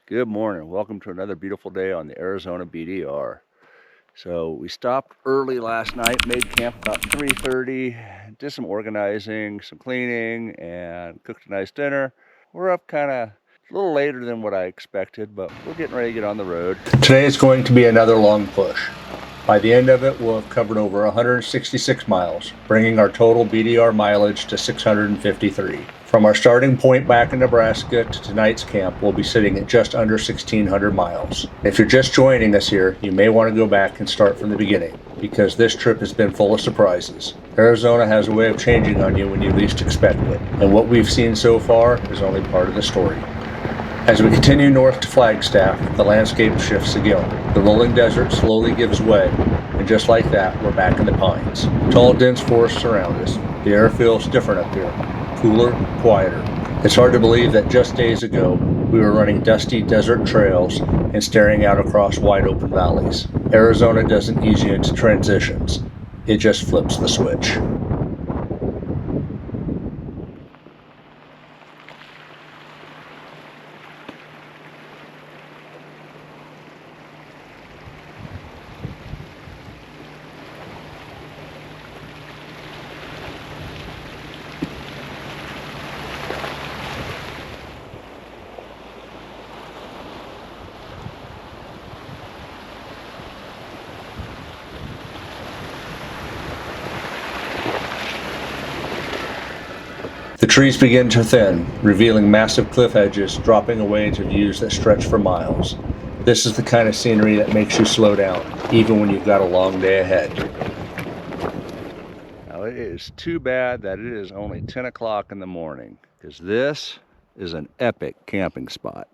Good morning. Welcome to another beautiful day on the Arizona BDR. So we stopped early last night, made camp about 3:30, did some organizing, some cleaning, and cooked a nice dinner. We're up kind of a little later than what I expected, but we're getting ready to get on the road. Today is going to be another long push. By the end of it, we'll have covered over 166 miles, bringing our total BDR mileage to 653. From our starting point back in Nebraska to tonight's camp, we'll be sitting at just under 1,600 miles. If you're just joining us here, you may want to go back and start from the beginning, because this trip has been full of surprises. Arizona has a way of changing on you when you least expect it, and what we've seen so far is only part of the story. As we continue north to Flagstaff, the landscape shifts again. The rolling desert slowly gives way, and just like that, we're back in the pines. Tall, dense forests surround us. The air feels different up here, cooler, quieter. It's hard to believe that just days ago, we were running dusty desert trails and staring out across wide open valleys. Arizona doesn't ease you into transitions. It just flips the switch. The trees begin to thin, revealing massive cliff edges dropping away into views that stretch for miles. This is the kind of scenery that makes you slow down, even when you've got a long day ahead. Now it is too bad that it is only 10 o'clock in the morning, because this is an epic camping spot.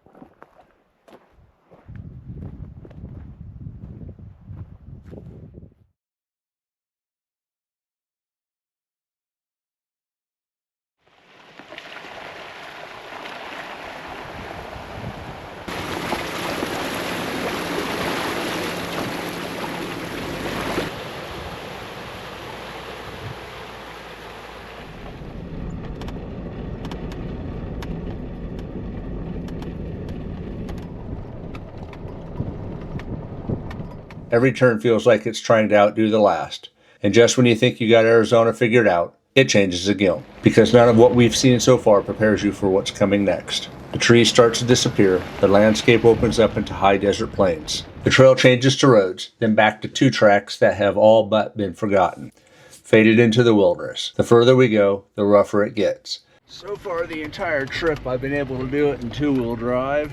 Every turn feels like it's trying to outdo the last. And just when you think you got Arizona figured out, it changes again. Because none of what we've seen so far prepares you for what's coming next. The trees start to disappear, the landscape opens up into high desert plains. The trail changes to roads, then back to two tracks that have all but been forgotten. Faded into the wilderness. The further we go, the rougher it gets. So far the entire trip I've been able to do it in two-wheel drive,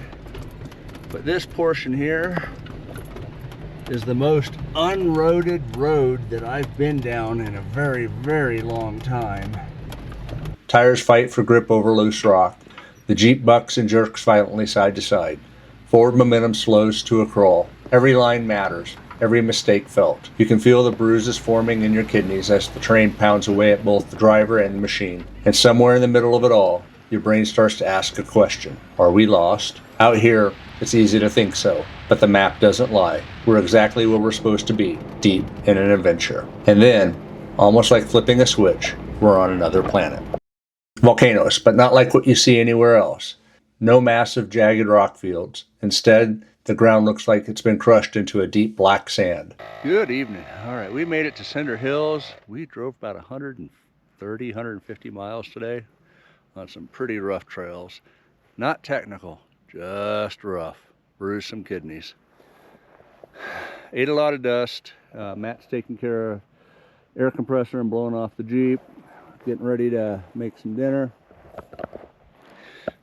but this portion here is the most unroaded road that I've been down in a very, very long time. Tires fight for grip over loose rock. The Jeep bucks and jerks violently side to side. Forward momentum slows to a crawl. Every line matters, every mistake felt. You can feel the bruises forming in your kidneys as the train pounds away at both the driver and the machine. And somewhere in the middle of it all, your brain starts to ask a question. Are we lost? Out here, it's easy to think so, but the map doesn't lie. We're exactly where we're supposed to be, deep in an adventure. And then, almost like flipping a switch, we're on another planet. Volcanoes, but not like what you see anywhere else. No massive jagged rock fields. Instead, the ground looks like it's been crushed into a deep black sand. Good evening. All right, we made it to Cinder Hills. We drove about 130, 150 miles today on some pretty rough trails. Not technical, just rough. Bruised some kidneys. Ate a lot of dust. Matt's taking care of air compressor and blowing off the Jeep. Getting ready to make some dinner.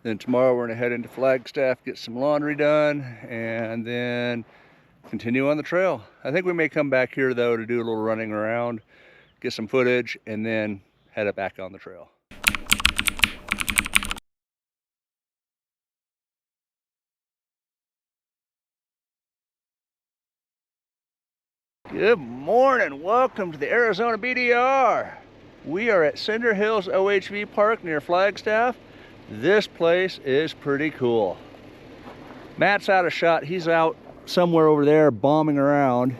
Then tomorrow we're gonna head into Flagstaff, get some laundry done, and then continue on the trail. I think we may come back here though to do a little running around, get some footage, and then head back on the trail. Good morning, welcome to the Arizona BDR. We are at Cinder Hills OHV Park near Flagstaff. This place is pretty cool. Matt's out of shot, he's out somewhere over there bombing around.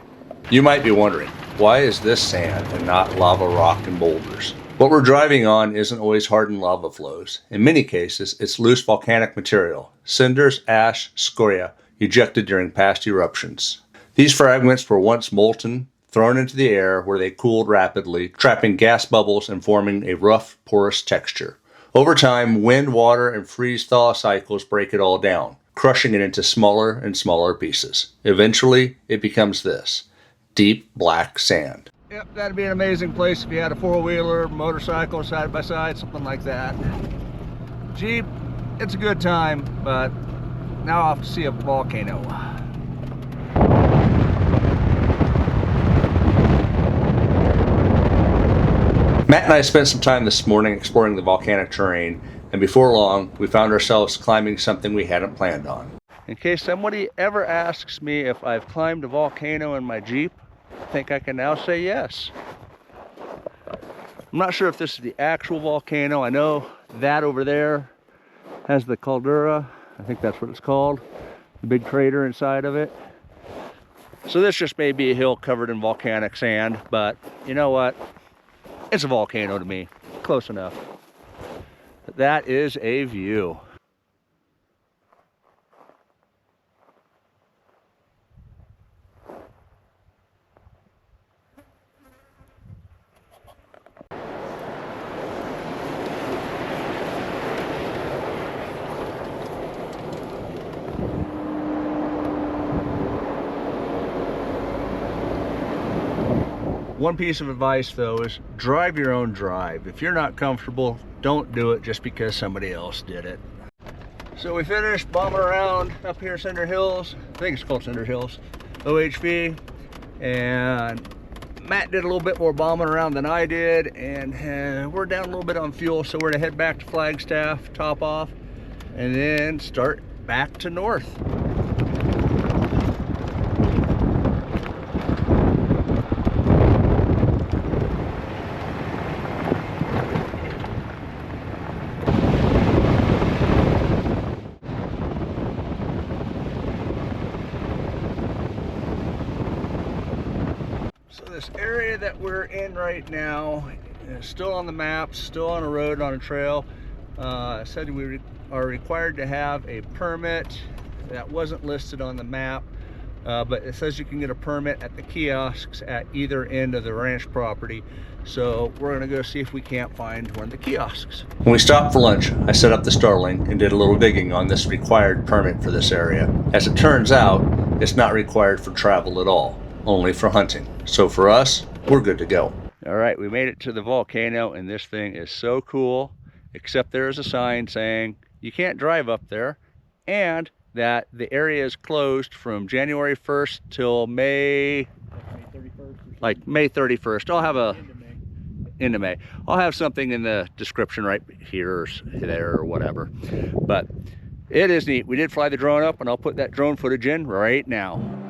You might be wondering, why is this sand and not lava rock and boulders? What we're driving on isn't always hardened lava flows. In many cases, it's loose volcanic material, cinders, ash, scoria, ejected during past eruptions. These fragments were once molten, thrown into the air where they cooled rapidly, trapping gas bubbles and forming a rough, porous texture. Over time, wind, water, and freeze-thaw cycles break it all down, crushing it into smaller and smaller pieces. Eventually, it becomes this: deep black sand. Yep, that'd be an amazing place if you had a four-wheeler, motorcycle, side-by-side, something like that. Jeep, it's a good time, but now I'll have to see a volcano. Matt and I spent some time this morning exploring the volcanic terrain, and before long, we found ourselves climbing something we hadn't planned on. In case somebody ever asks me if I've climbed a volcano in my Jeep, I think I can now say yes. I'm not sure if this is the actual volcano. I know that over there has the caldera. I think that's what it's called. The big crater inside of it. So this just may be a hill covered in volcanic sand, but you know what? It's a volcano to me. Close enough. That is a view. One piece of advice though is drive your own drive. If you're not comfortable, don't do it just because somebody else did it. So we finished bombing around up here Cinder Hills. I think it's called Cinder Hills OHV, and Matt did a little bit more bombing around than I did, and we're down a little bit on fuel, so we're gonna head back to Flagstaff, top off, and then start back to north. So this area that we're in right now is still on the map, still on a road, on a trail. Said we are required to have a permit. That wasn't listed on the map, but it says you can get a permit at the kiosks at either end of the ranch property. So we're gonna go see if we can't find one of the kiosks. When we stopped for lunch, I set up the Starling and did a little digging on this required permit for this area. As it turns out, it's not required for travel at all, only for hunting. So for us, we're good to go. All right, we made it to the volcano, and this thing is so cool, except there's a sign saying you can't drive up there, and that the area is closed from January 1st till May 31st. Like May 31st. I'll have a into May. I'll have something in the description right here or there or whatever. But it is neat. We did fly the drone up, and I'll put that drone footage in right now.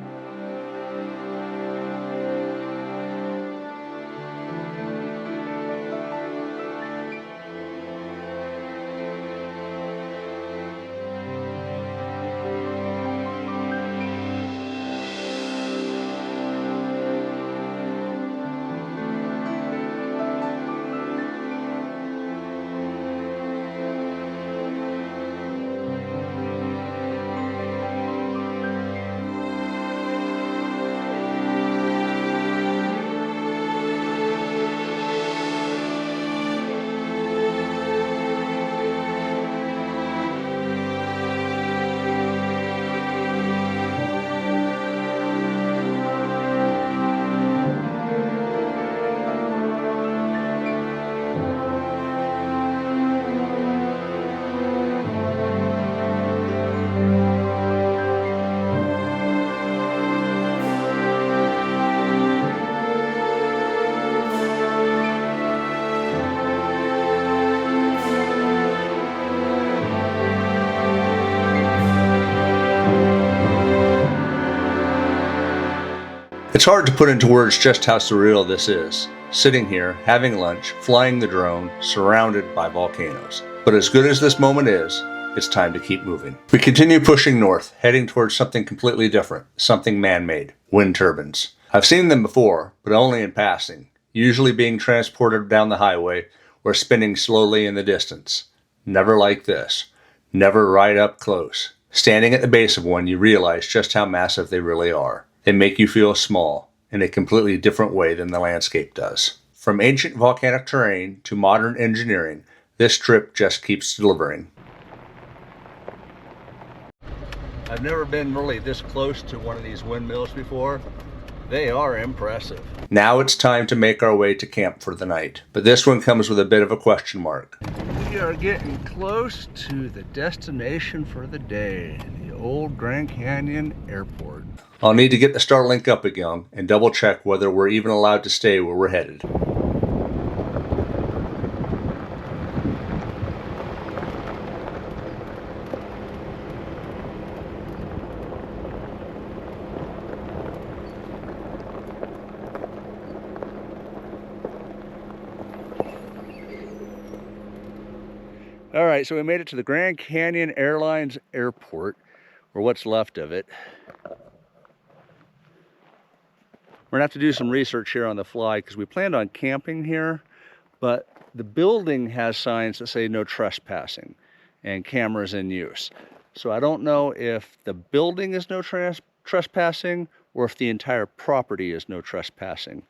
It's hard to put into words just how surreal this is, sitting here, having lunch, flying the drone, surrounded by volcanoes. But as good as this moment is, it's time to keep moving. We continue pushing north, heading towards something completely different, something man-made, wind turbines. I've seen them before, but only in passing, usually being transported down the highway or spinning slowly in the distance. Never like this. never right up close. Standing at the base of one, you realize just how massive they really are. They make you feel small in a completely different way than the landscape does. From ancient volcanic terrain to modern engineering, this trip just keeps delivering. I've never been really this close to one of these windmills before. They are impressive. Now it's time to make our way to camp for the night, but this one comes with a bit of a question mark. We are getting close to the destination for the day, the old Grand Canyon Airport. I'll need to get the Starlink up again and double check whether we're even allowed to stay where we're headed. All right, so we made it to the Grand Canyon Airlines Airport, or what's left of it. We're gonna have to do some research here on the fly because we planned on camping here, but the building has signs that say no trespassing and cameras in use. So I don't know if the building is no trespassing or if the entire property is no trespassing.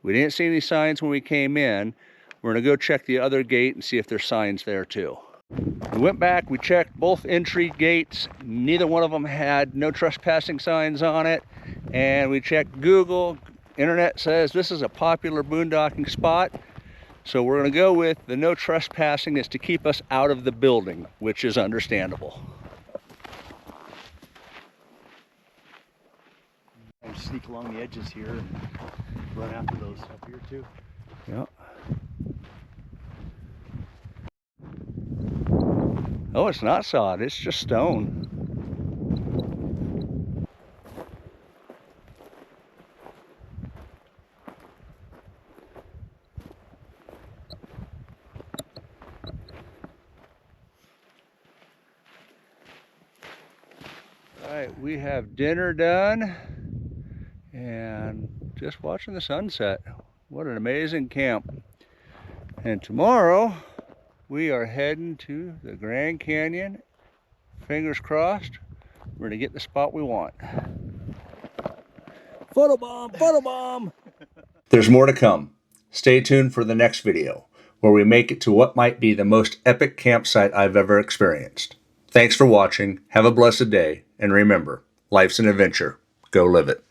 We didn't see any signs when we came in. We're gonna go check the other gate and see if there's signs there too. We went back, we checked both entry gates. Neither one of them had no trespassing signs on it. And we checked Google. Internet says this is a popular boondocking spot. So we're gonna go with the no trespassing is to keep us out of the building, which is understandable. And sneak along the edges here and run after those up here too. Yep. Oh, it's not sod, it's just stone. All right, we have dinner done and just watching the sunset. What an amazing camp. And tomorrow, we are heading to the Grand Canyon. Fingers crossed, we're gonna get the spot we want. Photobomb, photobomb! There's more to come. Stay tuned for the next video, where we make it to what might be the most epic campsite I've ever experienced. Thanks for watching, have a blessed day, and remember, life's an adventure. Go live it.